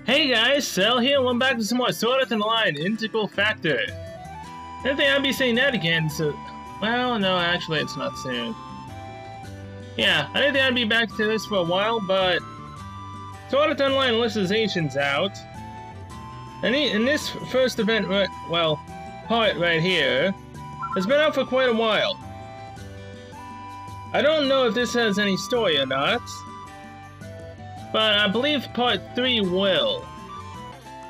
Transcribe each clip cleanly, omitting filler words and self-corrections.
Hey guys, Cell here, welcome back to some more Sword Art Online Integral Factor. I don't think I'll be saying that again, so... Well, no, actually it's not soon. Yeah, I didn't think I'd be back to this for a while, but... Sword Art Online Alicizzation's out. And in this first event, part right here, has been out for quite a while. I don't know if this has any story or not, but I believe part 3 will.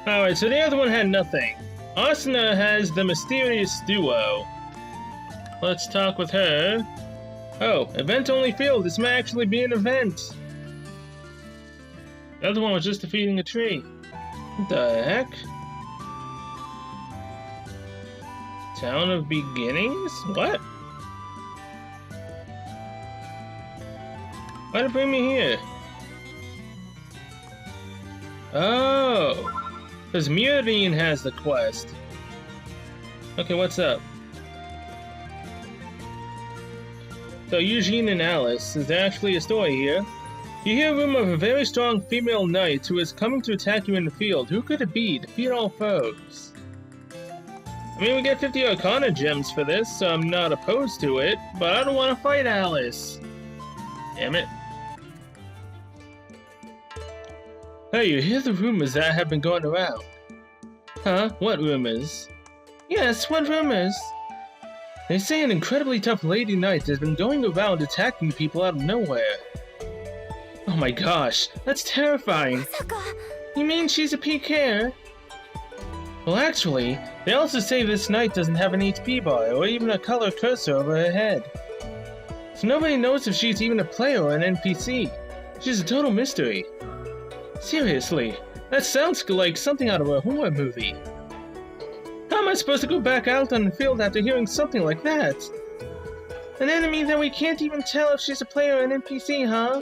Alright, so the other one had nothing. Asuna has the mysterious duo. Let's talk with her. Oh, event only field. This may actually be an event. The other one was just defeating a tree. What the heck? Town of Beginnings? What? Why'd it bring me here? Oh! Because Murine has the quest. Okay, what's up? So Eugene and Alice, is there actually a story here? You hear a rumor of a very strong female knight who is coming to attack you in the field. Who could it be? Defeat all foes. I mean, we get 50 Arcana gems for this, so I'm not opposed to it, but I don't want to fight Alice. Damn it. Hey, you hear the rumors that have been going around? Huh? What rumors? Yes, what rumors? They say an incredibly tough lady knight has been going around attacking people out of nowhere. Oh my gosh, that's terrifying. You mean she's a PKer? Well, actually, they also say this knight doesn't have an HP bar or even a color cursor over her head. So nobody knows if she's even a player or an NPC. She's a total mystery. Seriously, that sounds like something out of a horror movie. How am I supposed to go back out on the field after hearing something like that? An enemy that we can't even tell if she's a player or an NPC, huh?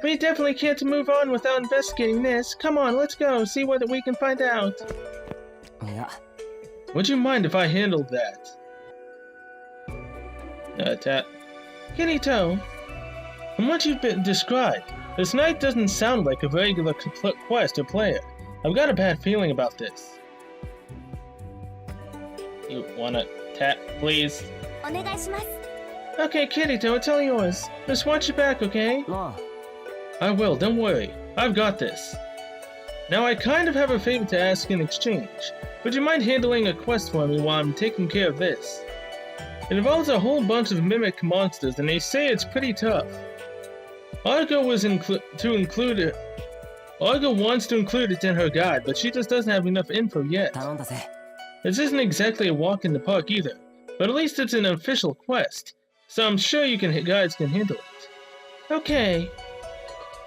We definitely can't move on without investigating this. Come on, let's go, see what we can find out. Yeah. Would you mind if I handled that? Kirito, from what you've been described, this knight doesn't sound like a regular quest or player. I've got a bad feeling about this. You wanna tap, please? Okay, Kirito, it's all yours. Just watch your back, okay? I will, don't worry. I've got this. Now I kind of have a favor to ask in exchange. Would you mind handling a quest for me while I'm taking care of this? It involves a whole bunch of mimic monsters and they say it's pretty tough. Argo wants to include it in her guide, but she just doesn't have enough info yet. This isn't exactly a walk in the park either, but at least it's an official quest, so I'm sure you guys can handle it. Okay.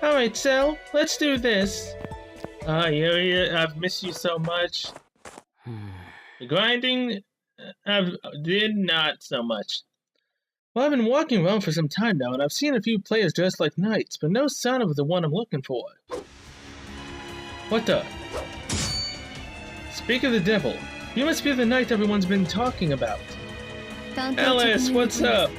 Alright, Cell, let's do this. Yeah, I've missed you so much. The grinding, I did not so much. Well, I've been walking around for some time now, and I've seen a few players dressed like knights, but no sign of the one I'm looking for. What the? Speak of the devil. You must be the knight everyone's been talking about. Alice, what's up?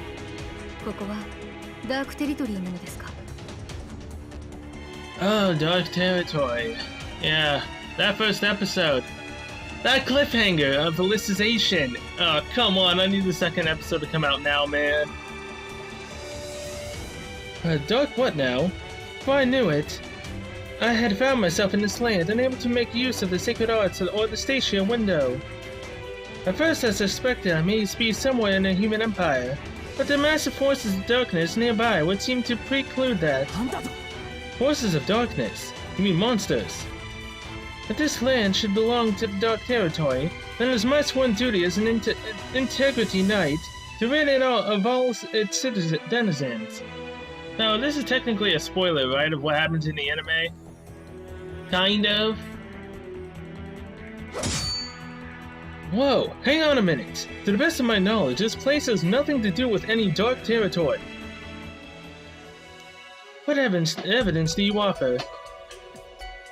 Oh, Dark Territory. Yeah, that first episode. That cliffhanger of Alicization. Oh, come on, I need the second episode to come out now, man. Dark what now? Before I knew it, I had found myself in this land, unable to make use of the sacred arts or the Statia window. At first I suspected I may be somewhere in the human empire, but the massive forces of darkness nearby would seem to preclude that. Forces of darkness? You mean monsters? If this land should belong to the Dark Territory, then it is my sworn duty as an integrity knight to rid it of all its denizens. Now, this is technically a spoiler, right, of what happens in the anime? Kind of. Whoa, hang on a minute. To the best of my knowledge, this place has nothing to do with any Dark Territory. What evidence do you offer?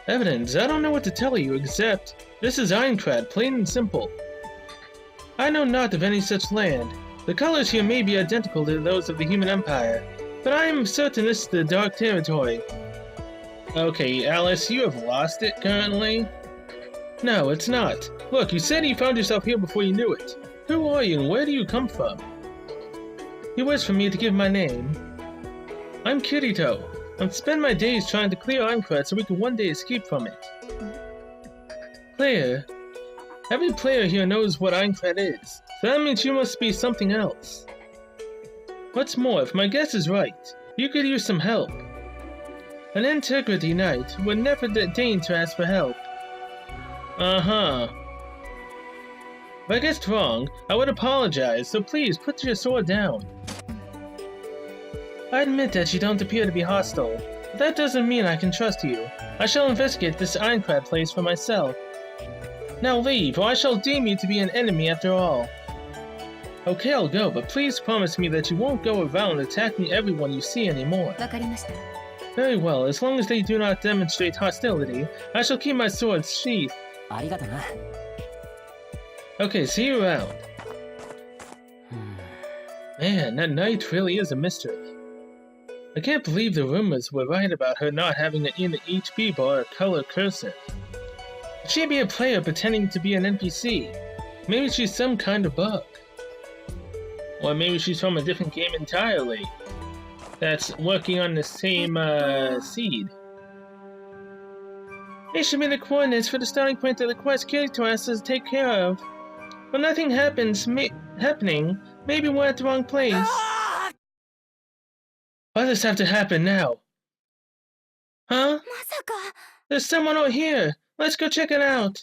Evidence? I don't know what to tell you, except this is Aincrad, plain and simple. I know not of any such land. The colors here may be identical to those of the human empire, but I am certain this is the Dark Territory. Okay, Alice, you have lost it currently? No, it's not. Look, you said you found yourself here before you knew it. Who are you and where do you come from? He waits for me to give my name. I'm Kirito. I've spent my days trying to clear Aincrad so we can one day escape from it. Clear? Every player here knows what Aincrad is, so that means you must be something else. What's more, if my guess is right, you could use some help. An Integrity Knight would never deign to ask for help. Uh-huh. If I guessed wrong, I would apologize, so please put your sword down. I admit that you don't appear to be hostile, but that doesn't mean I can trust you. I shall investigate this Aincrad place for myself. Now leave, or I shall deem you to be an enemy after all. Okay, I'll go, but please promise me that you won't go around attacking everyone you see anymore. Very well, as long as they do not demonstrate hostility, I shall keep my sword sheathed. Okay, see you around. Man, that knight really is a mystery. I can't believe the rumors were right about her not having an HP bar or color cursor. Could she be a player pretending to be an NPC? Maybe she's some kind of bug. Or maybe she's from a different game entirely. That's working on the same seed. These should be the coordinates for the starting point of the quest Kirito has to take care of. When nothing happens, maybe we're at the wrong place. Why does this have to happen now? Huh? There's someone out here. Let's go check it out.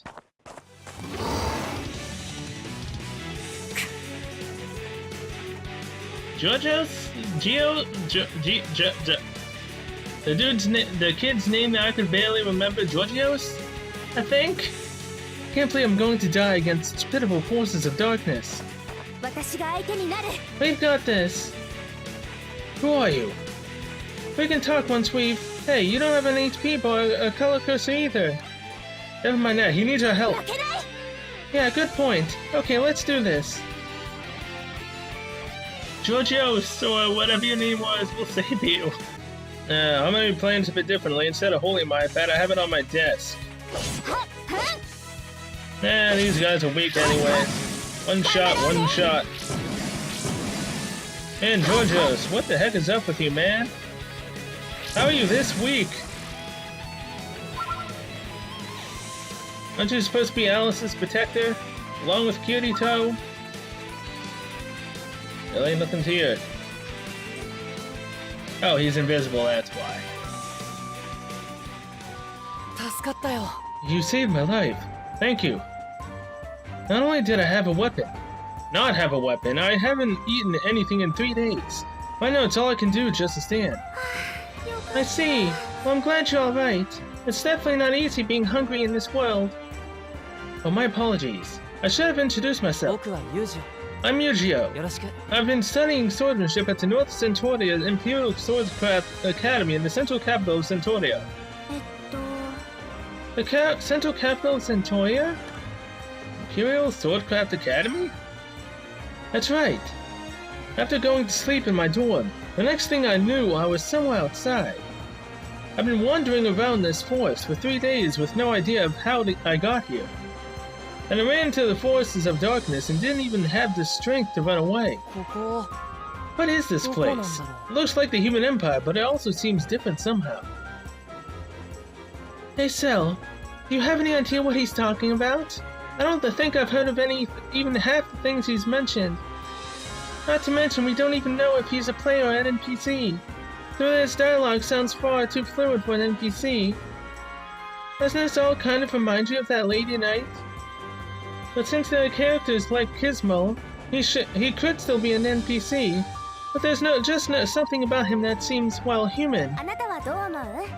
The kid's name I could barely remember, Georgios? I think? Can't believe I'm going to die against pitiful forces of darkness. We've got this. Who are you? We can talk once we've... Hey, you don't have an HP bar or a color cursor either. Never mind that, he needs our help. Yeah, good point. Okay, let's do this. Georgios, or whatever your name was, will save you. I'm gonna be playing this a bit differently. Instead of holding my iPad, I have it on my desk. These guys are weak anyway. One shot, one shot. Man, Georgios, what the heck is up with you, man? How are you this weak? Aren't you supposed to be Alice's protector, along with Kirito? There ain't nothing to here. Oh, he's invisible, that's why. You saved my life. Thank you. Not only did I have a weapon, I haven't eaten anything in 3 days. Right now, it's all I can do just to stand. I see. Well, I'm glad you're alright. It's definitely not easy being hungry in this world. Oh, my apologies. I should have introduced myself. I'm Yujio. I've been studying swordsmanship at the North Centauria Imperial Swordcraft Academy in the central capital of Centauria. The central capital of Centauria? Imperial Swordcraft Academy? That's right. After going to sleep in my dorm, the next thing I knew, I was somewhere outside. I've been wandering around this forest for 3 days with no idea of how I got here. And I ran into the forces of darkness and didn't even have the strength to run away. What is this place? It looks like the Human Empire, but it also seems different somehow. Hey Cell, do you have any idea what he's talking about? I don't think I've heard of even half the things he's mentioned. Not to mention, we don't even know if he's a player or an NPC. Though his dialogue sounds far too fluid for an NPC. Doesn't this all kind of remind you of that Lady Knight? But since there are characters like Gizmo, he could still be an NPC. But there's something about him that seems, well, human.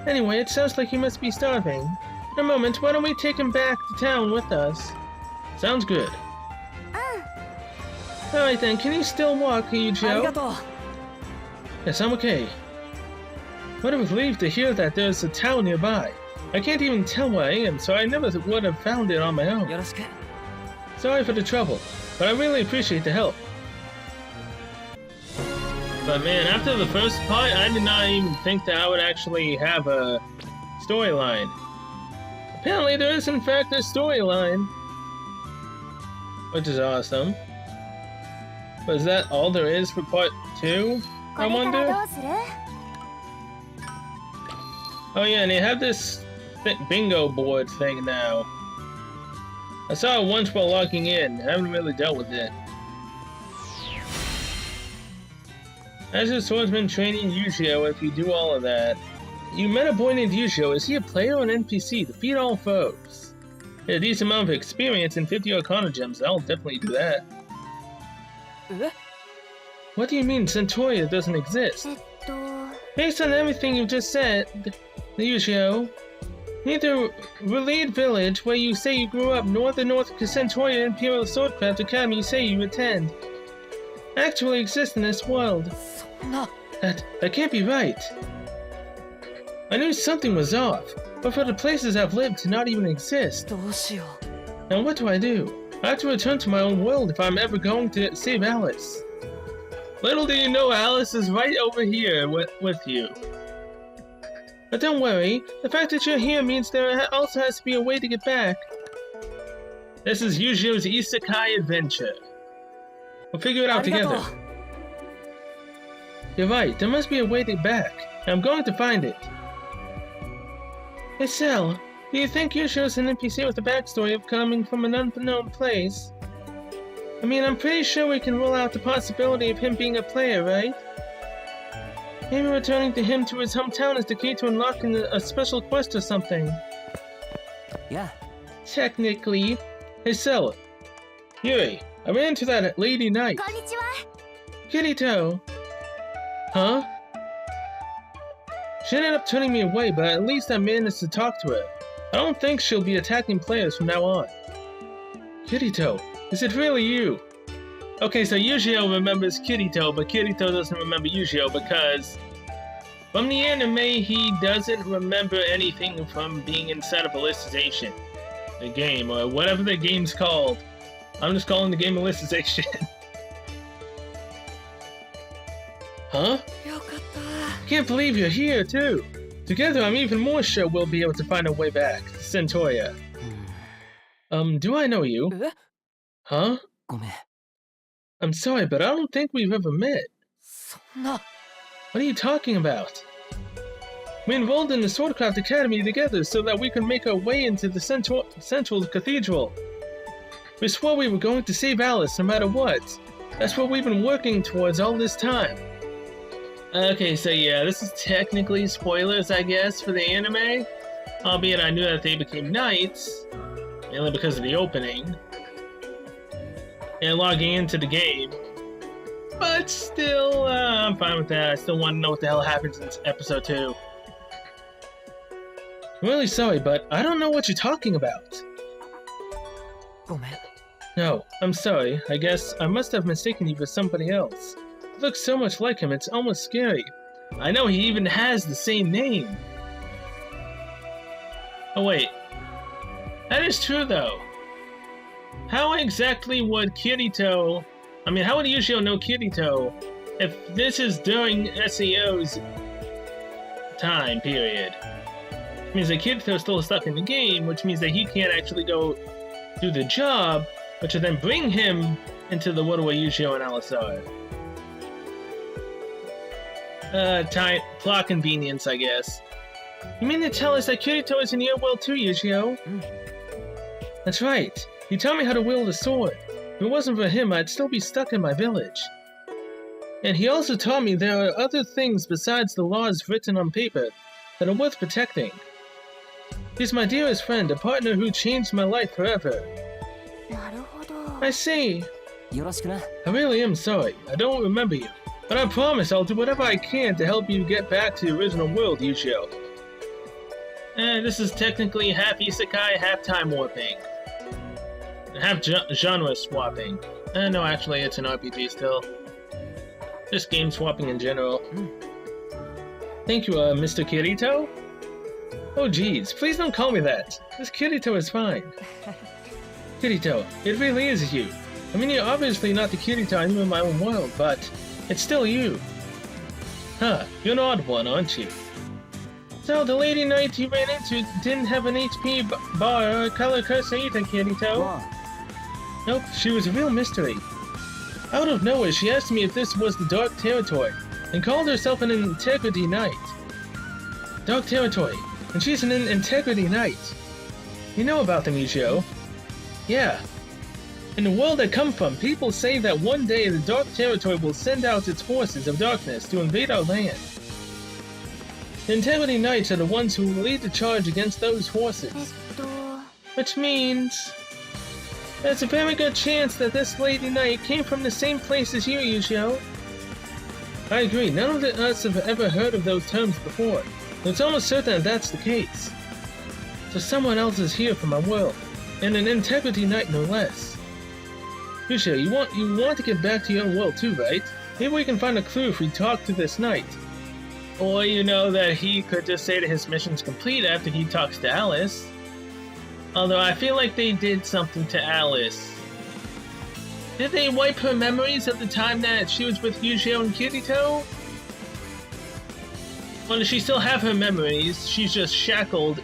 Anyway, it sounds like he must be starving. In a moment, why don't we take him back to town with us? Sounds good. Alright then, can you still walk, Yujio? Yes, I'm okay. What a relief to hear that there's a town nearby. I can't even tell where I am, so I never would have found it on my own. Sorry for the trouble, but I really appreciate the help. But man, after the first part, I did not even think that I would actually have a storyline. Apparently there is in fact a storyline. Which is awesome. But is that all there is for part 2? I wonder? Oh yeah, and they have this bingo board thing now. I saw it once while logging in. I haven't really dealt with it. As a swordsman training Yu-Gi-Oh! If you do all of that. You met a boy named Yu-Gi-Oh! Is he a player or an NPC? Defeat all foes. Get a decent amount of experience and 50 Arcana gems. I'll definitely do that. What do you mean Centauria doesn't exist? Based on everything you just said, Yu-Gi-Oh! Neither Relade Village, where you say you grew up, nor the North Centauria Imperial Swordcraft Academy you say you attend, actually exist in this world. That can't be right. I knew something was off, but for the places I've lived to not even exist. Now what do? I have to return to my own world if I'm ever going to save Alice. Little do you know Alice is right over here with you. But don't worry, the fact that you're here means there also has to be a way to get back. This is Yu-Gi-Oh's Isekai adventure. We'll figure it out together. You're right, there must be a way to get back, and I'm going to find it. Hey Cell, do you think Yu-Gi-Oh's an NPC with a backstory of coming from an unknown place? I mean, I'm pretty sure we can rule out the possibility of him being a player, right? Maybe returning to him to his hometown is the key to unlocking a special quest or something. Yeah. Technically. Hey Cell. Yuri, I ran into that lady knight. Kirito. Huh? She ended up turning me away, but at least I managed to talk to her. I don't think she'll be attacking players from now on. Kirito, is it really you? Okay, so Yu-Gi-Oh! Remembers Kirito, but Kirito doesn't remember Yu-Gi-Oh! Because from the anime, he doesn't remember anything from being inside of Alicization. The game, or whatever the game's called. I'm just calling the game Alicization. Huh? Can't believe you're here, too. Together, I'm even more sure we'll be able to find a way back to Centauria. Do I know you? Huh? I'm sorry, but I don't think we've ever met. What are you talking about? We enrolled in the Swordcraft Academy together so that we could make our way into the Central Cathedral. We swore we were going to save Alice no matter what. That's what we've been working towards all this time. Okay, so yeah, this is technically spoilers, I guess, for the anime. Albeit I knew that they became knights, mainly because of the opening. And logging into the game. But still, I'm fine with that. I still want to know what the hell happens in episode 2. I'm really sorry, but I don't know what you're talking about. No, I'm sorry. I guess I must have mistaken you for somebody else. You look so much like him, it's almost scary. I know he even has the same name. Oh wait. That is true though. How exactly would Kirito... how would Yu-Gi-Oh! Know Kirito if this is during SEO's time period? It means that Kirito's still stuck in the game, which means that he can't actually go do the job, which will then bring him into the world where Yu-Gi-Oh! And Alice are. Plot convenience, I guess. You mean to tell us that Kirito is in your world too, Yu-Gi-Oh? That's right. He taught me how to wield a sword. If it wasn't for him, I'd still be stuck in my village. And he also taught me there are other things besides the laws written on paper that are worth protecting. He's my dearest friend, a partner who changed my life forever. I see. I really am sorry. I don't remember you. But I promise I'll do whatever I can to help you get back to the original world, Yu-Gi-Oh! And this is technically half isekai, half time warping. Half genre swapping. No, actually, it's an RPG still. Just game swapping in general. Thank you, Mr. Kirito? Oh geez, please don't call me that. This Kirito is fine. Kirito, it really is you. I mean, you're obviously not the Kirito I knew in my own world, but it's still you. Huh, you're an odd one, aren't you? So the lady knight you ran into didn't have an HP bar or a color cursor either, Kirito. Whoa. Nope, she was a real mystery. Out of nowhere, she asked me if this was the Dark Territory, and called herself an Integrity Knight. Dark Territory, and she's an Integrity Knight. You know about them, Yushio? Yeah. In the world I come from, people say that one day the Dark Territory will send out its forces of darkness to invade our land. The Integrity Knights are the ones who will lead the charge against those forces. Which means... there's a very good chance that this Lady Knight came from the same place as you, Yushio. I agree, none of us have ever heard of those terms before. It's almost certain that that's the case. So someone else is here from our world, and an Integrity Knight no less. Yushio, you want to get back to your own world too, right? Maybe we can find a clue if we talk to this knight. Or you know that he could just say that his mission's complete after he talks to Alice. Although I feel like they did something to Alice. Did they wipe her memories of the time that she was with Yushio and Kirito? Or does she still have her memories? She's just shackled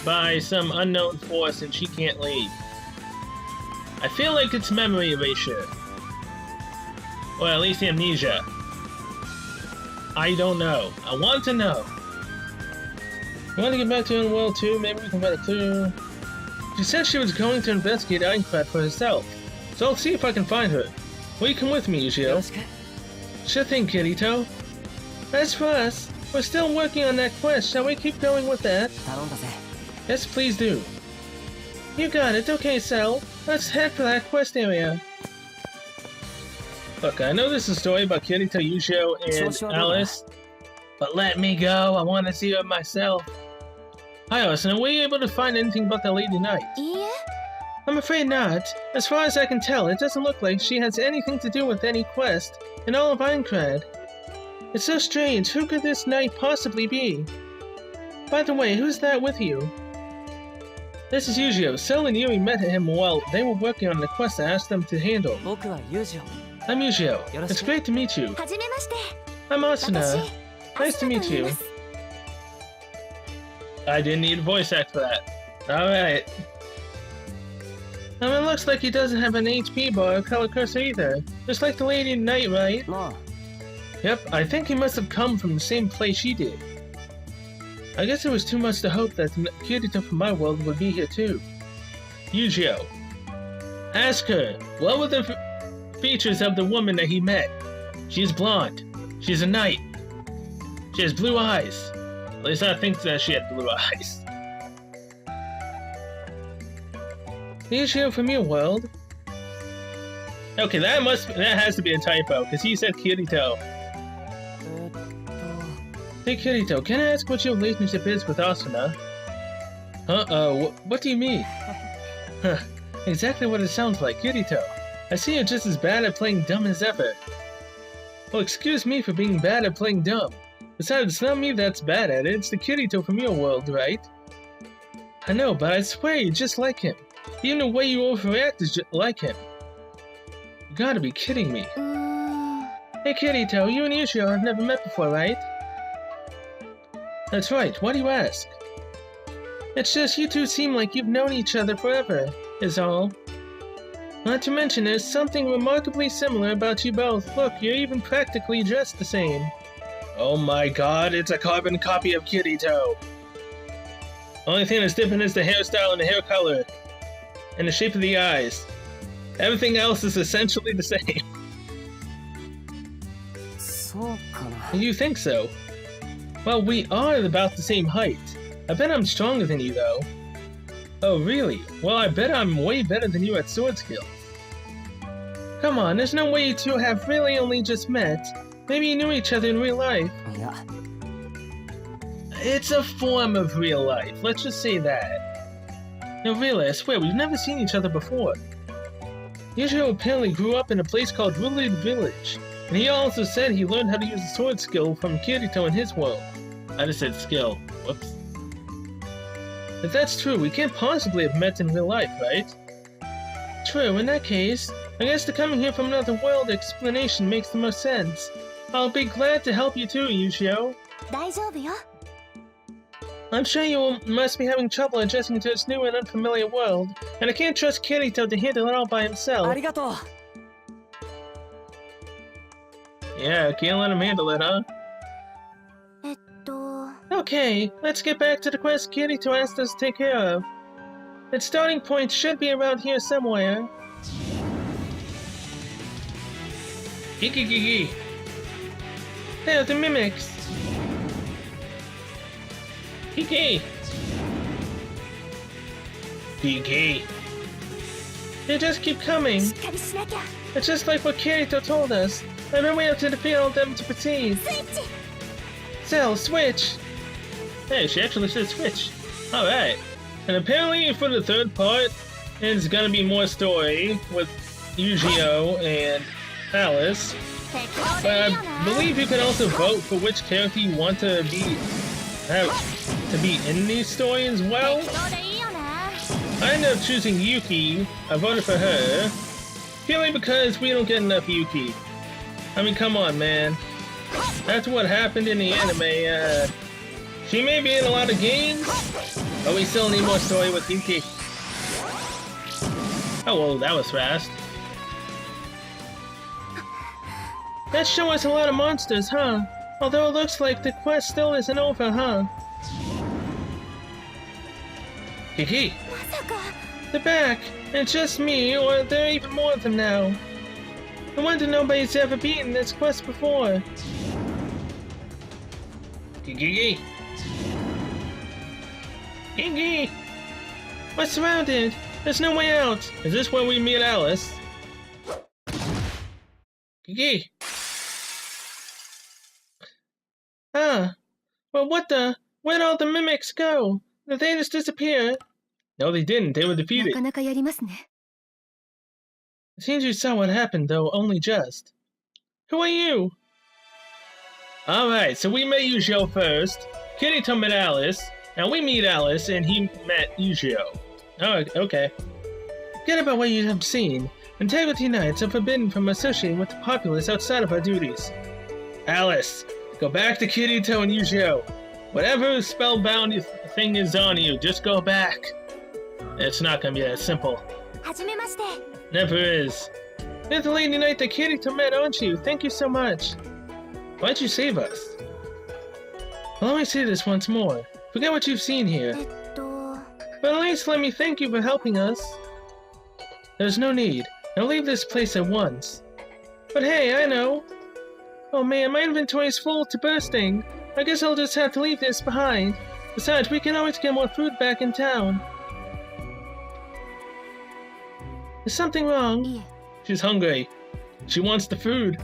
by some unknown force and she can't leave. I feel like it's memory erasure. Or at least amnesia. I don't know. I want to know. You want to get back to your own world too? Maybe we can find a clue. She said she was going to investigate Aincrad for herself, so I'll see if I can find her. Will you come with me, Yushio? Sure thing, Kirito. As for us, we're still working on that quest. Shall we keep going with that? Yes, please do. You got it. Okay, Cell. Let's head for that quest area. Look, I know this is a story about Kirito, Yushio, and Alice, but let me go. I want to see her myself. Hi, Austin. Were you able to find anything about the Lady Knight? Yeah? I'm afraid not. As far as I can tell, it doesn't look like she has anything to do with any quest in all of Aincrad. It's so strange. Who could this knight possibly be? By the way, who's that with you? This is Yushio. Cell and Yuri met him while they were working on the quest I asked them to handle. I'm Yushio. It's great to meet you. I'm Asuna. Nice to meet you. I didn't need a voice act for that. Alright. It looks like he doesn't have an HP bar or color cursor either. Just like the Lady Knight, right? No. Yep, I think he must have come from the same place she did. I guess it was too much to hope that Kirito from my world would be here too. Yushio. Ask her, what were the features of the woman that he met? She's blonde. She's a knight. She has blue eyes. At least I think that she had blue eyes. Yushio from your world? Okay, that has to be a typo, because he said Kirito. Hey Kirito, can I ask what your relationship is with Asuna? What do you mean? Huh, exactly what it sounds like, Kirito. I see you're just as bad at playing dumb as ever. Well, excuse me for being bad at playing dumb. Besides, it's not me that's bad at it, it's the Kirito from your world, right? I know, but I swear you're just like him. Even the way you overact is just like him. You gotta be kidding me. Hey Kirito, you and Yushio have never met before, right? That's right, why do you ask? It's just you two seem like you've known each other forever, is all. Not to mention there's something remarkably similar about you both. Look, you're even practically dressed the same. Oh my god, it's a carbon copy of Kirito. Only thing that's different is the hairstyle and the hair color. And the shape of the eyes. Everything else is essentially the same. You think so? Well, we are about the same height. I bet I'm stronger than you, though. Oh, really? Well, I bet I'm way better than you at sword skill. Come on, there's no way you two have really only just met. Maybe you knew each other in real life. Yeah. It's a form of real life, let's just say that. No, really, I swear, we've never seen each other before. Yushio apparently grew up in a place called Willard Village, and he also said he learned how to use the sword skill from Kirito in his world. I just said skill. Whoops. If that's true, we can't possibly have met in real life, right? True, in that case, I guess the coming here from another world explanation makes the most sense. I'll be glad to help you too, Yushio. I'm sure you must be having trouble adjusting to this new and unfamiliar world, and I can't trust Kirito to handle it all by himself. ありがとう。 Yeah, can't let him handle it, huh? Okay, let's get back to the quest Kirito asked us to take care of. Its starting point should be around here somewhere. Gigi. There, the mimics. Gigi. They just keep coming. It's just like what Kirito told us. And then we have to defeat all of them to proceed. Cell, switch! Hey, she actually said switch. Alright. And apparently for the third part, it's gonna be more story with Yu-Gi-Oh! And Alice. But I believe you can also vote for which character you want to be in the story as well. I ended up choosing Yuki. I voted for her. Purely because we don't get enough Yuki. I mean, come on, man. That's what happened in the anime. She may be in a lot of games, but we still need more story with Yuki. Oh, well, that was fast. That show us a lot of monsters, huh? Although it looks like the quest still isn't over, huh? Kiki! They're back! And it's just me, or there are even more of them now. I wonder nobody's ever beaten this quest before. Gigi! Gigi! We're surrounded! There's no way out! Is this where we meet Alice? Gigi! Ah! Well, what the? Where'd all the mimics go? Did they just disappear? No, they didn't. They were defeated. It seems you saw what happened, though only just. Who are you? Alright, so we met Yu-Gi-Oh! First. Kirito met Alice. Now we meet Alice, and he met Yu-Gi-Oh! Oh, okay. Forget about what you have seen. Integrity Knights are forbidden from associating with the populace outside of our duties. Alice, go back to Kirito and Yu-Gi-Oh! Whatever spellbound thing is on you, just go back. It's not gonna be that simple. Never is. You're the lady knight that Kirito met, aren't you? Thank you so much. Why'd you save us? Well, let me say this once more. Forget what you've seen here. But at least let me thank you for helping us. There's no need. Now leave this place at once. But hey, I know. Oh man, my inventory's full to bursting. I guess I'll just have to leave this behind. Besides, we can always get more food back in town. Is something wrong? She's hungry. She wants the food.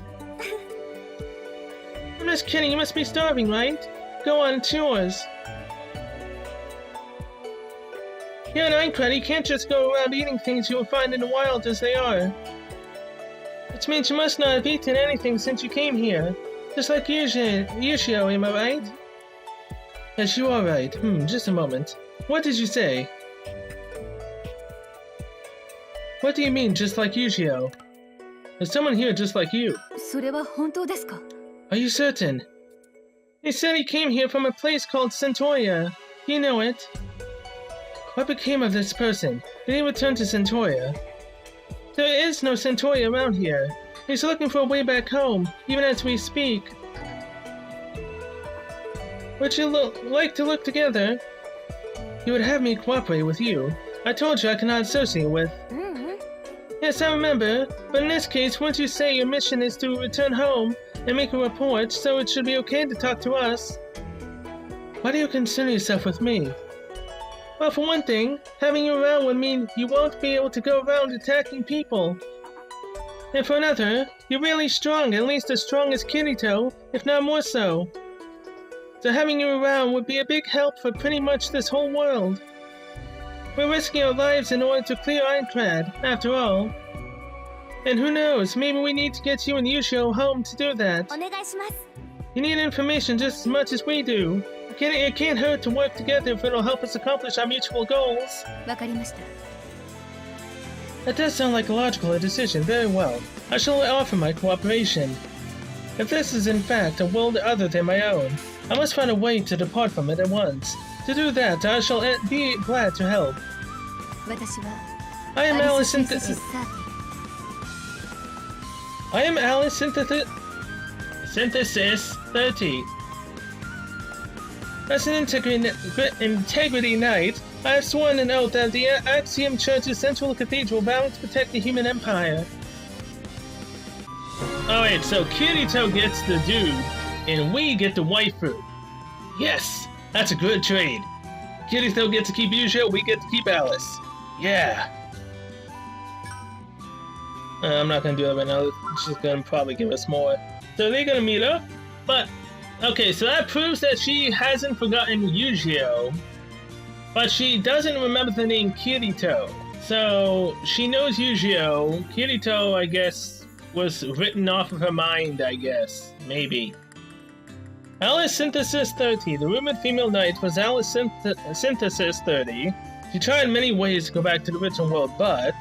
I'm just kidding, you must be starving, right? Go on, it's yours. You're an Aincrad, you can't just go around eating things you will find in the wild as they are. Which means you must not have eaten anything since you came here. Just like Yu-Gi-Oh, am I right? Yes, you are right. Just a moment. What did you say? What do you mean, just like Yu-Gi-Oh? There's someone here just like you. Are you certain? He said he came here from a place called Centauria. You know it. What became of this person? Did he return to Centauria? There is no Centauria around here. He's looking for a way back home, even as we speak. Would you like to look together? You would have me cooperate with you. I told you I cannot associate with. Yes, I remember, but in this case, once you say your mission is to return home and make a report, so it should be okay to talk to us. Why do you concern yourself with me? Well, for one thing, having you around would mean you won't be able to go around attacking people. And for another, you're really strong, at least as strong as Kirito, if not more so. So having you around would be a big help for pretty much this whole world. We're risking our lives in order to clear Aincrad, after all. And who knows, maybe we need to get you and Yu-Gi-Oh home to do that. You need information just as much as we do. It can't hurt to work together if it'll help us accomplish our mutual goals. That does sound like a logical decision. Very well. I shall offer my cooperation. If this is in fact a world other than my own, I must find a way to depart from it at once. To do that, I shall be glad to help. 私は I am Alice ArFa-sys I am Alice Synthesis 30. As an integrity knight, I have sworn an oath that the Axiom Church's central cathedral vows to protect the human empire. Alright, so Kirito gets the dude, and we get the waifu. Yes, that's a good trade. Kirito gets to keep Yujiro, we get to keep Alice. Yeah. I'm not gonna do that right now. She's gonna probably give us more. So they're gonna meet up, but okay, so that proves that she hasn't forgotten Yujiro, but she doesn't remember the name Kirito. So she knows Yujiro. Kirito, I guess, was written off of her mind, I guess. Maybe. Alice Synthesis 30. The rumored female knight was Alice Synthesis 30. She tried many ways to go back to the original world, but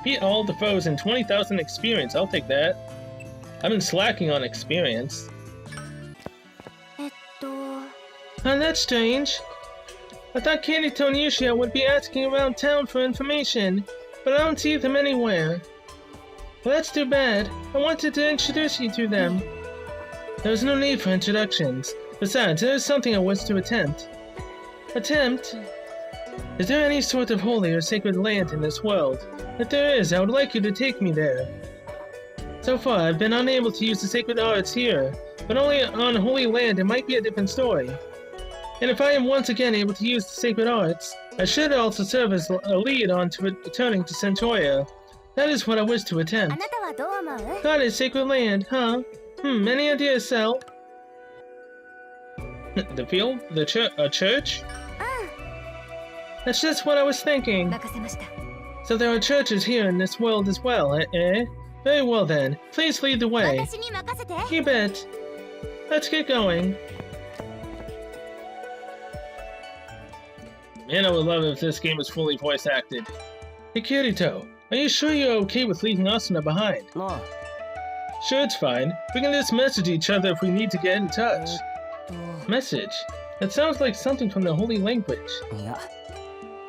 beat all the foes in 20,000 experience. I'll take that. I've been slacking on experience. That's strange. I thought Kirito and Yujiro would be asking around town for information, but I don't see them anywhere. Well, that's too bad. I wanted to introduce you to them. There was no need for introductions. Besides, there is something I wish to attempt. Attempt? Is there any sort of holy or sacred land in this world? If there is, I would like you to take me there. So far, I've been unable to use the sacred arts here, but only on holy land it might be a different story. And if I am once again able to use the sacred arts, I should also serve as a lead on to returning to Centauria. That is what I wish to attempt. God is sacred land, huh? Any ideas, Cell? The field? The church? That's just what I was thinking. So there are churches here in this world as well, eh? Very well then. Please lead the way. You bet. Let's get going. Man, I would love it if this game was fully voice acted. Hey Kirito, are you sure you're okay with leaving Asuna behind? No. Sure, it's fine. We can just message each other if we need to get in touch. Message? That sounds like something from the holy language. Yeah.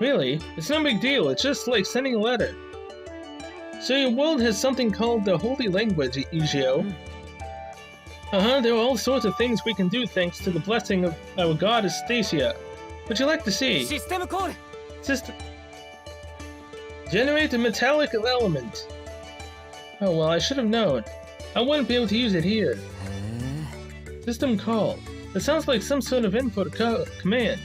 Really? It's no big deal, it's just like sending a letter. So your world has something called the holy language, Yujiro. There are all sorts of things we can do thanks to the blessing of our goddess Stacia. Would you like to see? System code. Generate a metallic element. Oh well, I should have known. I wouldn't be able to use it here. System call. That sounds like some sort of input command.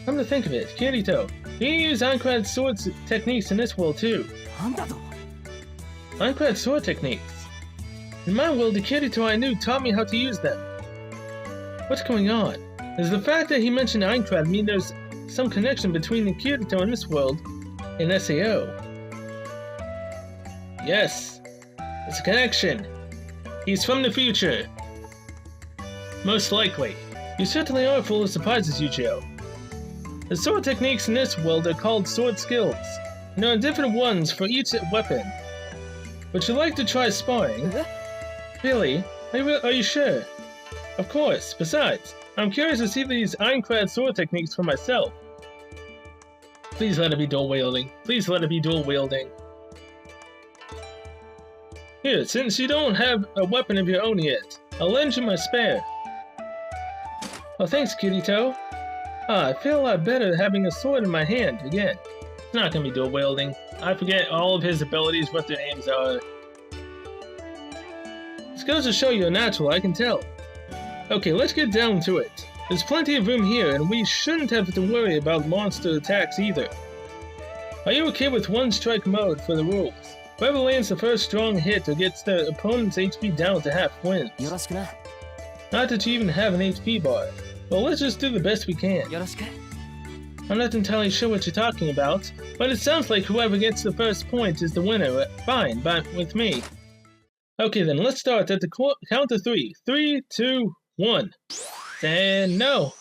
Come to think of it, Kirito, you use Aincrad sword techniques in this world too. Aincrad sword techniques? In my world, the Kirito I knew taught me how to use them. What's going on? Does the fact that he mentioned Aincrad mean there's some connection between the Kirito in this world and SAO? Yes, it's a connection. He's from the future. Most likely. You certainly are full of surprises, Yujiro. The sword techniques in this world are called sword skills, and there are different ones for each weapon. Would you like to try sparring? Really? Are you sure? Of course. Besides, I'm curious to see these Aincrad sword techniques for myself. Please let it be dual wielding. Please let it be dual wielding. Here, since you don't have a weapon of your own yet, I'll lend you my spare. Oh, thanks, Kirito. I feel a lot better having a sword in my hand again. It's not gonna be dual wielding. I forget all of his abilities, what their names are. This goes to show you're natural, I can tell. Okay, let's get down to it. There's plenty of room here, and we shouldn't have to worry about monster attacks either. Are you okay with one strike mode for the rules? Whoever lands the first strong hit or gets their opponent's HP down to half wins. Not that you even have an HP bar. Well, let's just do the best we can. I'm not entirely sure what you're talking about, but it sounds like whoever gets the first point is the winner. Fine, but with me. Okay then, let's start at the count of 3. 3, 2, 1. And no.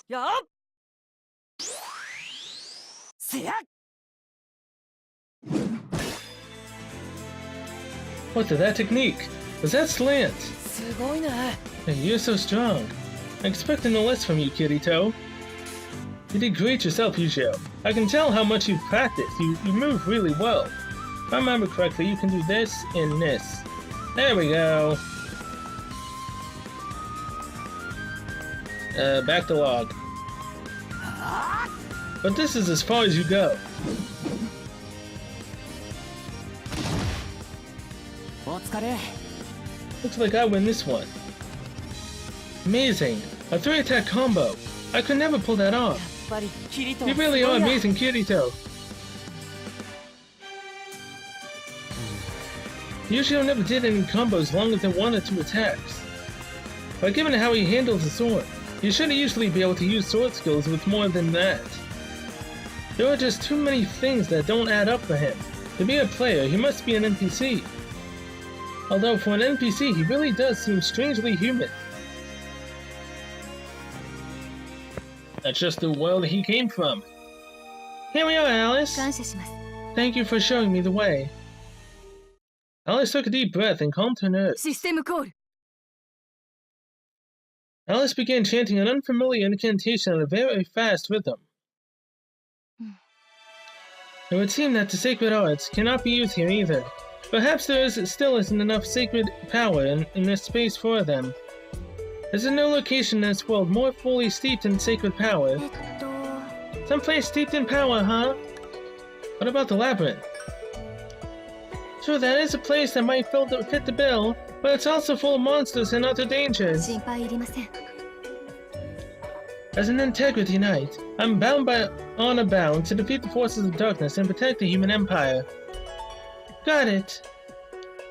What did that technique? Was that slant? Hey, you're so strong. I expected no less from you, Kirito. You did great yourself, Yujiro. I can tell how much you've practiced. You move really well. If I remember correctly, you can do this and this. There we go. Back to log. But this is as far as you go. Looks like I win this one. Amazing. A 3-attack combo. I could never pull that off. You really are amazing, Kirito. Yujiro never did any combos longer than 1 or 2 attacks. But given how he handles the sword, he should usually be able to use sword skills with more than that. There are just too many things that don't add up for him. To be a player, he must be an NPC. Although for an NPC, he really does seem strangely human. That's just the world he came from. Here we are, Alice. Thank you for showing me the way. Alice took a deep breath and calmed her nerves. Alice began chanting an unfamiliar incantation at a very fast rhythm. It would seem that the sacred arts cannot be used here either. Perhaps there still isn't enough sacred power in this space for them. Is there no location in this world more fully steeped in sacred power? Someplace steeped in power, huh? What about the labyrinth? Sure, that is a place that might fit the bill, but it's also full of monsters and other dangers. As an Integrity Knight, I'm bound by honor bound to defeat the forces of darkness and protect the human empire. Got it.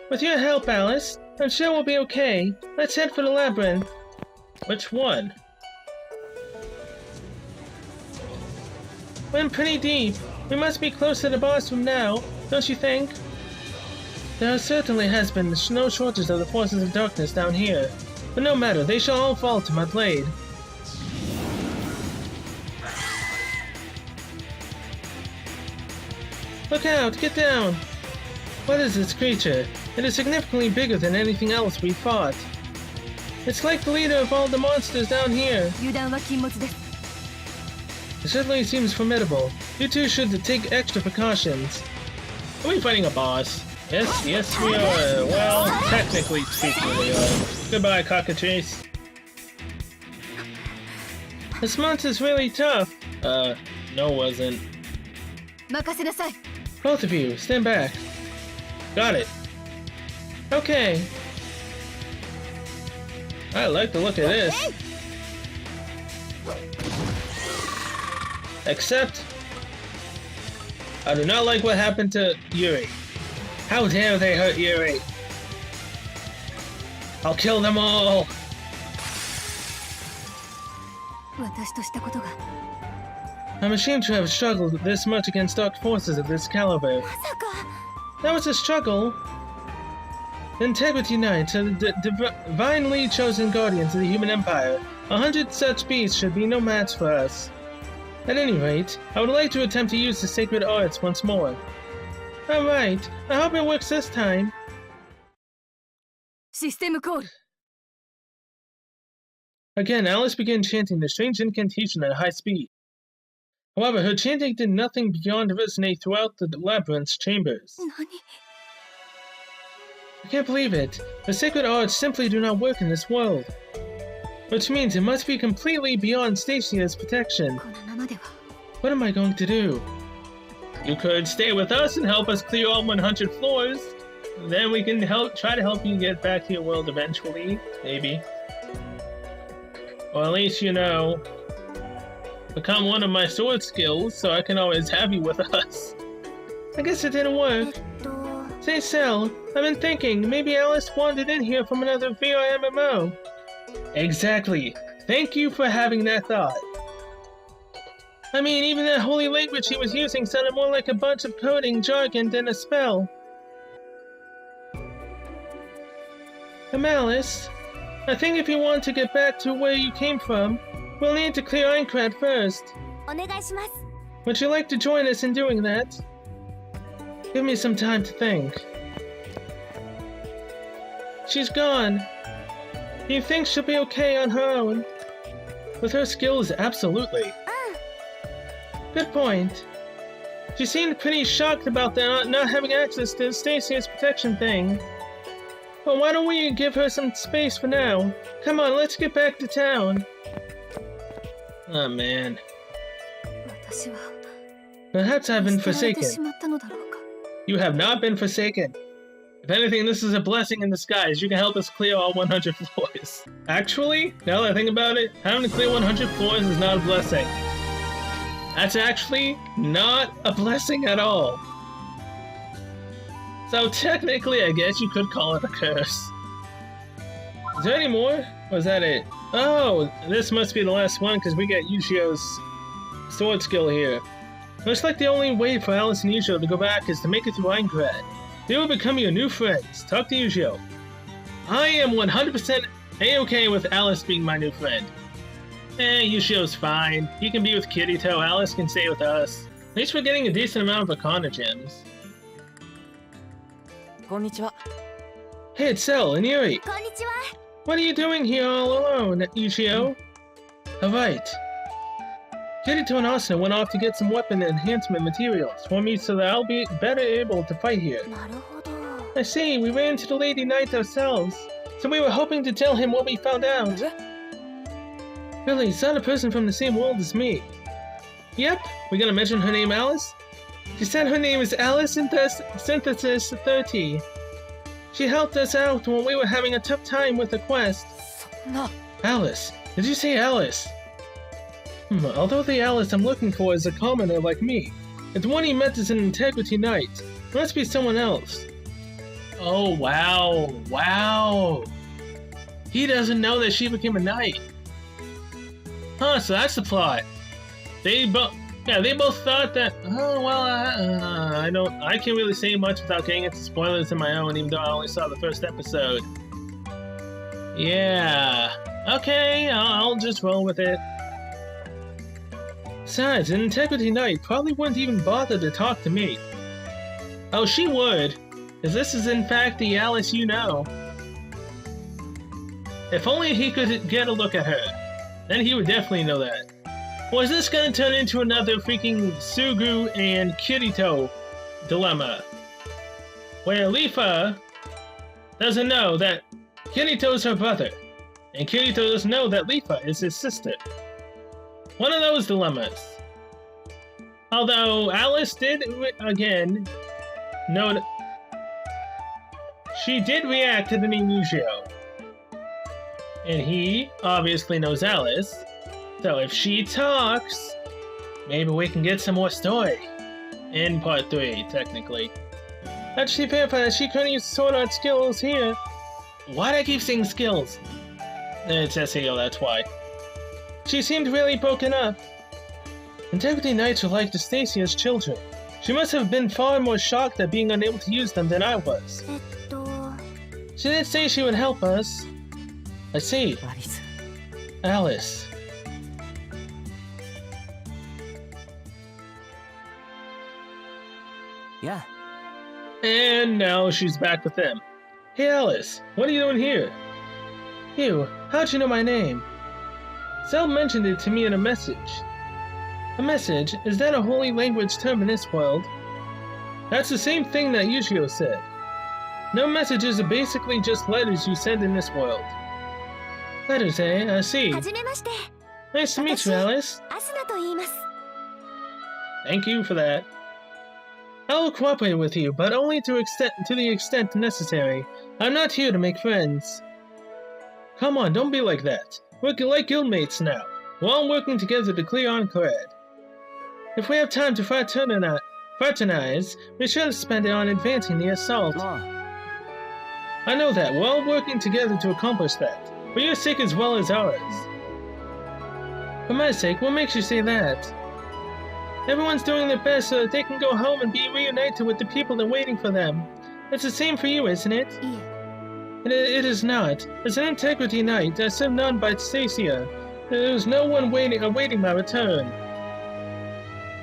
With your help, Alice, I'm sure we'll be okay. Let's head for the labyrinth. Which one? We're in pretty deep. We must be close to the boss from now, don't you think? There certainly has been no shortage of the forces of darkness down here. But no matter, they shall all fall to my blade. Look out! Get down! What is this creature? It is significantly bigger than anything else we fought. It's like the leader of all the monsters down here. It certainly seems formidable. You two should take extra precautions. Are we fighting a boss? Yes we are. Well, technically speaking we are. Goodbye, cockatrice. This monster's really tough. No it wasn't. Both of you, stand back. Got it. Okay. I like the look of this. Except, I do not like what happened to Yuri. How dare they hurt Yuri? I'll kill them all! I'm ashamed to have struggled this much against dark forces of this caliber. That was a struggle. Integrity Knights are the divinely chosen guardians of the human empire. 100 such beasts should be no match for us. At any rate, I would like to attempt to use the sacred arts once more. Alright, I hope it works this time. Again, Alice began chanting the strange incantation at high speed. However, her chanting did nothing beyond resonate throughout the labyrinth's chambers. I can't believe it. The sacred arts simply do not work in this world. Which means it must be completely beyond Stacya's protection. What am I going to do? You could stay with us and help us clear all 100 floors. Then we can try to help you get back to your world eventually, maybe. Or at least, you know, become one of my sword skills so I can always have you with us. I guess it didn't work. Say, Cell, I've been thinking maybe Alice wandered in here from another VR MMO. Exactly. Thank you for having that thought. I mean, even that holy language he was using sounded more like a bunch of coding jargon than a spell. Alice, I think if you want to get back to where you came from, we'll need to clear Aincrad first. Would you like to join us in doing that? Give me some time to think. She's gone. Do you think she'll be okay on her own? With her skills, absolutely. Good point. She seemed pretty shocked about that not having access to Stacia's protection thing. Well, why don't we give her some space for now? Come on, let's get back to town. Oh man. Perhaps I've been forsaken. You have not been forsaken. If anything, this is a blessing in disguise. You can help us clear all 100 floors. Actually, now that I think about it, having to clear 100 floors is not a blessing. That's actually not a blessing at all. So technically, I guess you could call it a curse. Is there any more? Or is that it? Oh, this must be the last one because we get Yushio's sword skill here. Looks like the only way for Alice and Yushio to go back is to make it through Aincrad. They will become your new friends. Talk to Yushio. I am 100% A-okay with Alice being my new friend. Yushio's fine. He can be with Kirito. Alice can stay with us. At least we're getting a decent amount of Arcana gems. Konnichiwa. Hey, it's Cell and Yuri. What are you doing here all alone, Yushio? Alright. Kirito and Asuna went off to get some weapon enhancement materials for me so that I'll be better able to fight here. I see, we ran into the Lady Knight ourselves, so we were hoping to tell him what we found out. Really, it's not a person from the same world as me. Yep, we're gonna mention her name Alice? She said her name is Alice Synthesis 30. She helped us out when we were having a tough time with the quest. No. Alice? Did you say Alice? Although the Alice I'm looking for is a commoner like me, it's one he met as an Integrity Knight. It must be someone else. Oh wow, wow. He doesn't know that she became a knight. Huh, so that's the plot. They both thought that. Oh well, I can't really say much without getting into spoilers of my own, even though I only saw the first episode. Yeah. Okay, I'll just roll with it. Besides, an Integrity Knight probably wouldn't even bother to talk to me. Oh, she would, as this is in fact the Alice you know. If only he could get a look at her, then he would definitely know that. Or is this gonna turn into another freaking Sugu and Kirito dilemma? Where Lifa doesn't know that Kirito's her brother, and Kirito doesn't know that Lifa is his sister. One of those dilemmas. Although Alice did, again, note she did react to the name Yushio. And he obviously knows Alice. So if she talks, maybe we can get some more story. In part 3, technically. Actually, verify she couldn't use sword art skills here. Why do I keep saying skills? It's SEO, that's why. She seemed really broken up. Integrity Knights are like the Stacia's children. She must have been far more shocked at being unable to use them than I was. She did say she would help us. I see. Alice. Yeah. And now she's back with them. Hey Alice, what are you doing here? You, how'd you know my name? Cell mentioned it to me in a message. A message? Is that a holy language term in this world? That's the same thing that Yushio said. No messages are basically just letters you send in this world. Letters, eh? I see. Nice to meet you, Alice. Thank you for that. I will cooperate with you, but only to the extent necessary. I'm not here to make friends. Come on, don't be like that. We're like guildmates now. We're all working together to clear Aincrad. If we have time to fraternize, we should spend it on advancing the assault. I know that. We're all working together to accomplish that. For your sake as well as ours. For my sake, what makes you say that? Everyone's doing their best so that they can go home and be reunited with the people that are waiting for them. It's the same for you, isn't it? It is not. As an Integrity Knight, I serve none by Stacia. There is no one awaiting my return.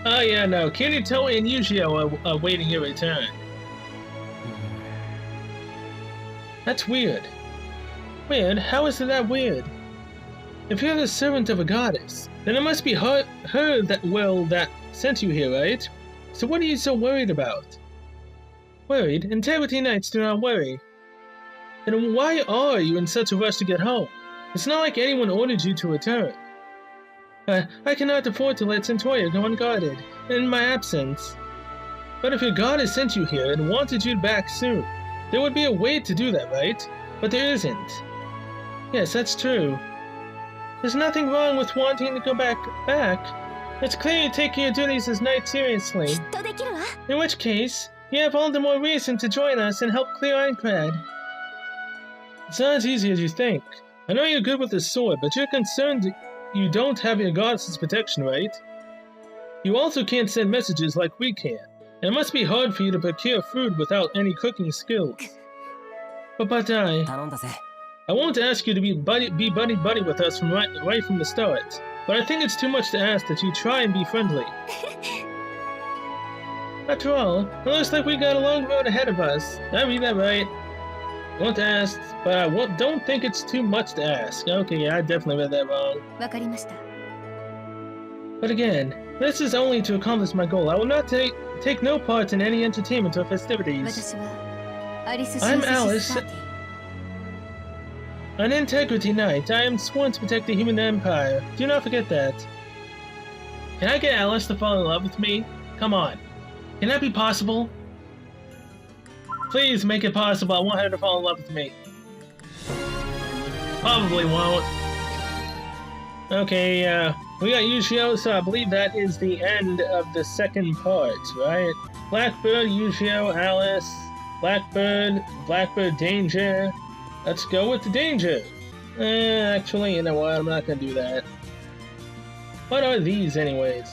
Oh yeah, no. Kirito and Yushio are awaiting your return. That's weird. Weird? How is it that weird? If you're the servant of a goddess, then it must be her that sent you here, right? So what are you so worried about? Worried? Integrity Knights do not worry. Then why are you in such a rush to get home? It's not like anyone ordered you to return. I cannot afford to let Centauria go unguarded in my absence. But if your goddess sent you here and wanted you back soon, there would be a way to do that, right? But there isn't. Yes, that's true. There's nothing wrong with wanting to go back. It's clear you take your duties as knight seriously. In which case, you have all the more reason to join us and help clear Aincrad. It's not as easy as you think. I know you're good with the sword, but you're concerned you don't have your goddess's protection, right? You also can't send messages like we can, and it must be hard for you to procure food without any cooking skills. But I won't ask you to be buddy with us from right from the start, but I think it's too much to ask that you try and be friendly. After all, it looks like we got a long road ahead of us. Did I read that right? Won't ask, but I don't think it's too much to ask. Okay, yeah, I definitely read that wrong. But again, this is only to accomplish my goal. I will not take no part in any entertainment or festivities. I'm Alice, an Integrity Knight. I am sworn to protect the human empire. Do not forget that. Can I get Alice to fall in love with me? Come on. Can that be possible? Please make it possible. I want her to fall in love with me. Probably won't. Okay, we got Yushio, so I believe that is the end of the second part, right? Blackbird, Yushio, Alice, Blackbird, Danger. Let's go with the Danger. Actually, you know what? I'm not gonna do that. What are these, anyways?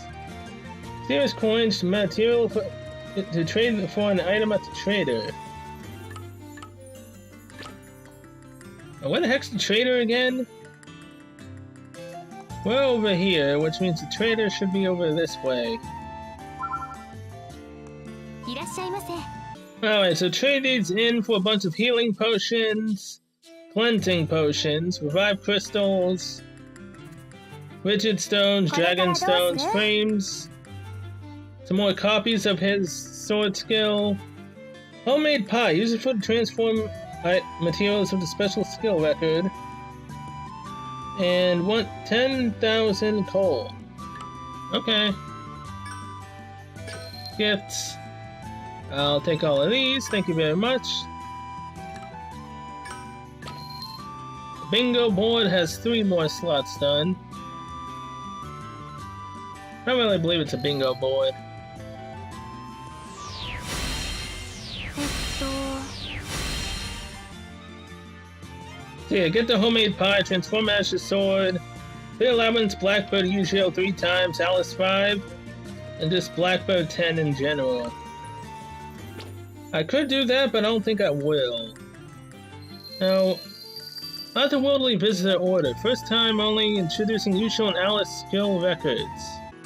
Serious coins, material to trade for an item at the trader. Where the heck's the trader again? We're over here, which means the trader should be over this way. Alright, so trade these in for a bunch of healing potions, cleansing potions, revive crystals, rigid stones, dragon stones, frames, some more copies of his sword skill, homemade pie, use it for the transform materials of the special skill record, and want 10,000 coal. Okay. Gifts. I'll take all of these, thank you very much. The bingo board has 3 more slots done. I don't really believe it's a bingo board. So yeah, get the homemade pie, transform Ash's sword, clear Labyrinth's Blackbird Yushio 3 times, Alice 5, and just Blackbird 10 in general. I could do that, but I don't think I will. Now, Otherworldly Visitor Order. First time only introducing Yushio and Alice skill records.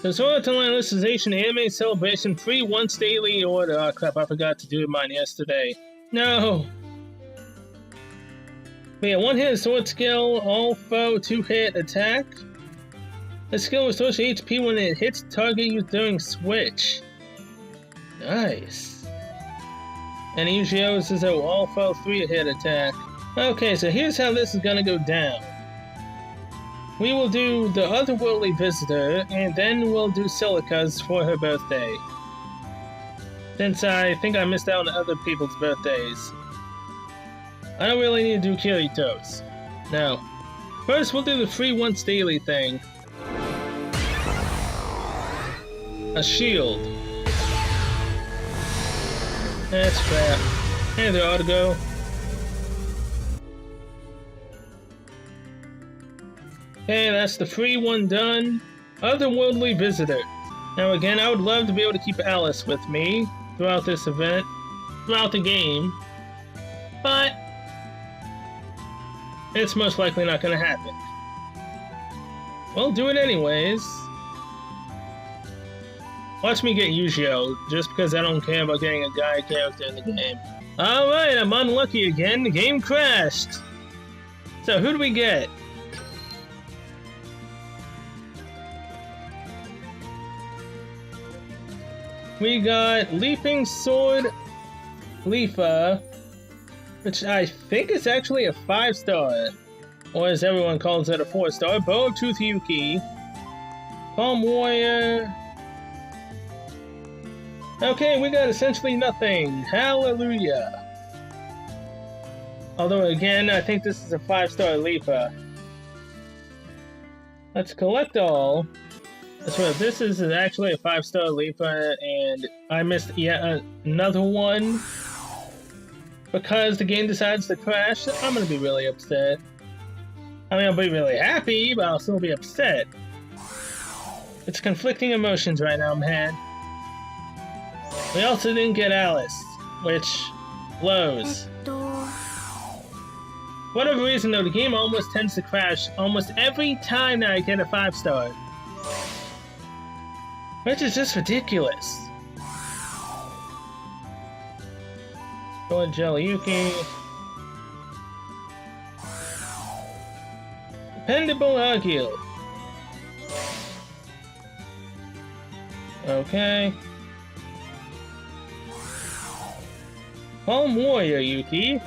The Sword Art Online Alicization Anime Celebration free once daily order. Oh crap, I forgot to do mine yesterday. No! We have 1-hit sword skill, all foe 2-hit attack. The skill restores HP when it hits target used during switch. Nice. And Yushio is an all foe 3-hit attack. Okay, so here's how this is gonna go down. We will do the Otherworldly Visitor, and then we'll do Silica's for her birthday. Since I think I missed out on other people's birthdays. I don't really need to do Kirito's. No. First, we'll do the free once daily thing. A shield. That's crap. Hey there, Autogo. Okay, that's the free one done. Otherworldly Visitor. Now again, I would love to be able to keep Alice with me throughout this event, throughout the game, but it's most likely not going to happen. Well, do it anyways. Watch me get Yushio, just because I don't care about getting a guy character in the game. Alright, I'm unlucky again. The game crashed. So who do we get? we got Leaping Sword Leafa, which I think is actually a 5-star, or as everyone calls it, a 4-star. Bow of Truth Yuki, Calm Warrior. Okay, we got essentially nothing. Hallelujah. Although again, I think this is a 5-star Leafa. Let's collect all. That's right, this is actually a 5-star Leafa, and I missed yet another one because the game decides to crash. I'm gonna be really upset. I mean, I'll be really happy, but I'll still be upset. It's conflicting emotions right now, man. We also didn't get Alice, which blows. For whatever reason though, the game almost tends to crash almost every time that I get a 5-star. Which is just ridiculous. Go Jelly Yuki. Dependable Agil. Okay. Calm Warrior Yuki.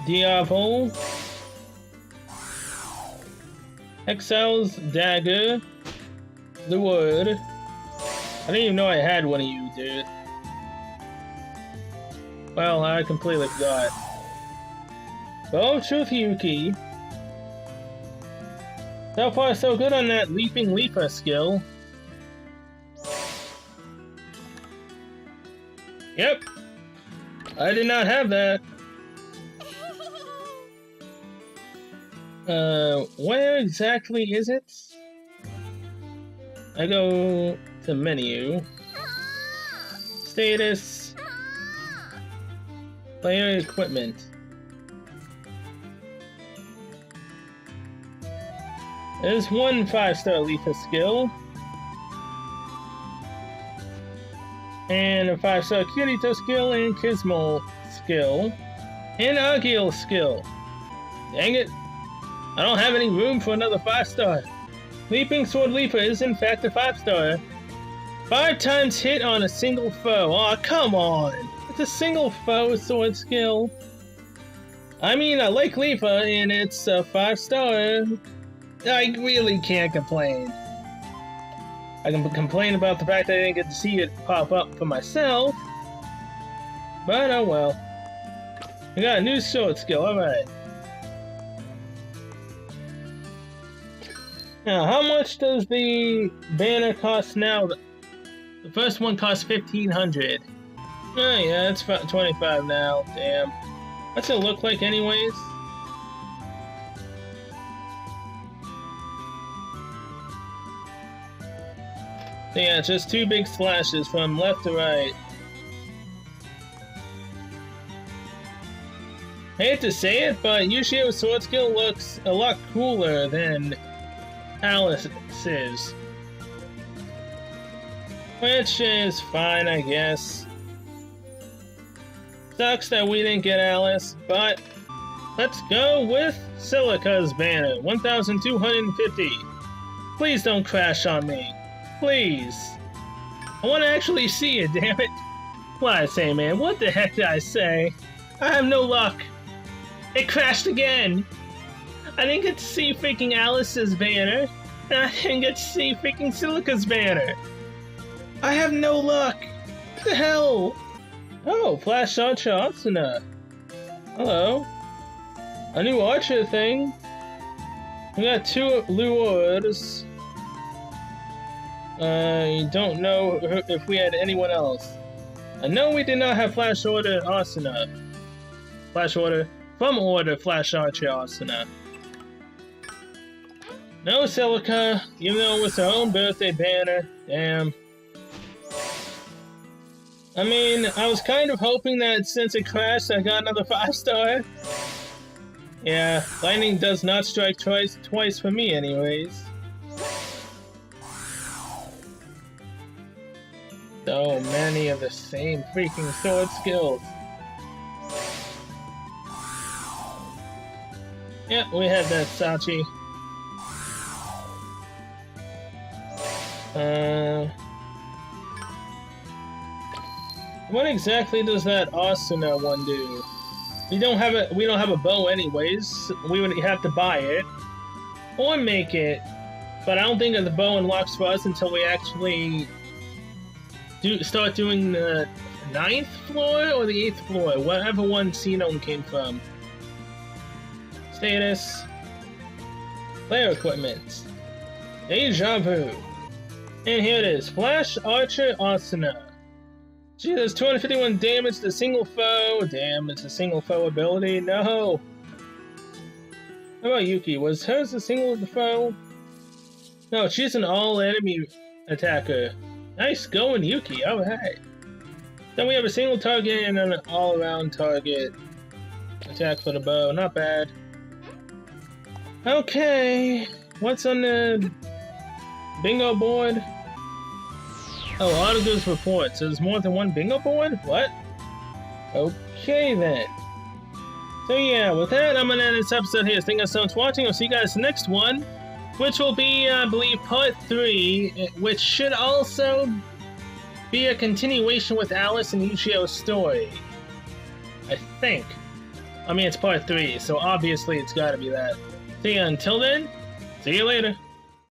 Diablo. Exile's Dagger. The Word. I didn't even know I had one of you, dude. Well, I completely forgot. Bow of Truth Yuki. So far, so good on that Leaping Leafa skill. Yep. I did not have that. Where exactly is it? I go to menu. Status. Player equipment. There's one 5-star Leafa skill. And a 5-star Kirito skill and Kismo skill. And Agil skill. Dang it. I don't have any room for another 5-star. Leaping Sword Leafa is in fact a 5-star. 5 times hit on a single foe. Aw, come on. It's a single foe sword skill. I mean, I like Leafa and it's a 5-star. I really can't complain. I can complain about the fact that I didn't get to see it pop up for myself. But oh well. I got a new sword skill, alright. Now, how much does the banner cost now? The first one cost 1,500. Oh yeah, it's 25 now. Damn. What's it look like anyways? So yeah, just 2 big slashes from left to right. I hate to say it, but Yushio's sword skill looks a lot cooler than ArFa-sys. Which is fine, I guess. Sucks that we didn't get Alice, but let's go with Silica's banner, 1,250. Please don't crash on me. Please. I want to actually see it, damn it. What I say, man? What the heck did I say? I have no luck. It crashed again. I didn't get to see freaking Alice's banner. And I didn't get to see freaking Silica's banner. I have no luck. What the hell? Oh, Flash Archer Asuna. Hello. A new Archer thing. We got 2 lures. I don't know if we had anyone else. I know we did not have Flash Order Asuna. Flash Order. From Order Flash Archer Asuna. No Silica, even though it was her own birthday banner. Damn. I mean, I was kind of hoping that since it crashed, I got another 5-star. Yeah, lightning does not strike twice for me anyways. So many of the same freaking sword skills. Yeah, we had that Sachi. What exactly does that Asuna one do? We don't have a bow anyways. We would have to buy it or make it, but I don't think that the bow unlocks for us until we actually start doing the 9th floor or the 8th floor, whatever one Xenon came from. Status. Player equipment. Deja vu. And here it is. Flash Archer Asuna. Gee, there's 251 damage to single foe. Damn, it's a single foe ability. No. How about Yuki? Was hers a single foe? No, she's an all-enemy attacker. Nice going, Yuki. Alright. Then we have a single target and an all-around target. Attack for the bow. Not bad. Okay. What's on the bingo board? Oh, Auditor's report. So there's more than one bingo board? What? Okay then. So yeah, with that, I'm gonna end this episode here. Thank you guys so much for watching. I'll see you guys next one, which will be, I believe, part 3, which should also be a continuation with Alice and Ichio's story. I think. I mean, it's part 3, so obviously it's gotta be that. So yeah, until then, see you later.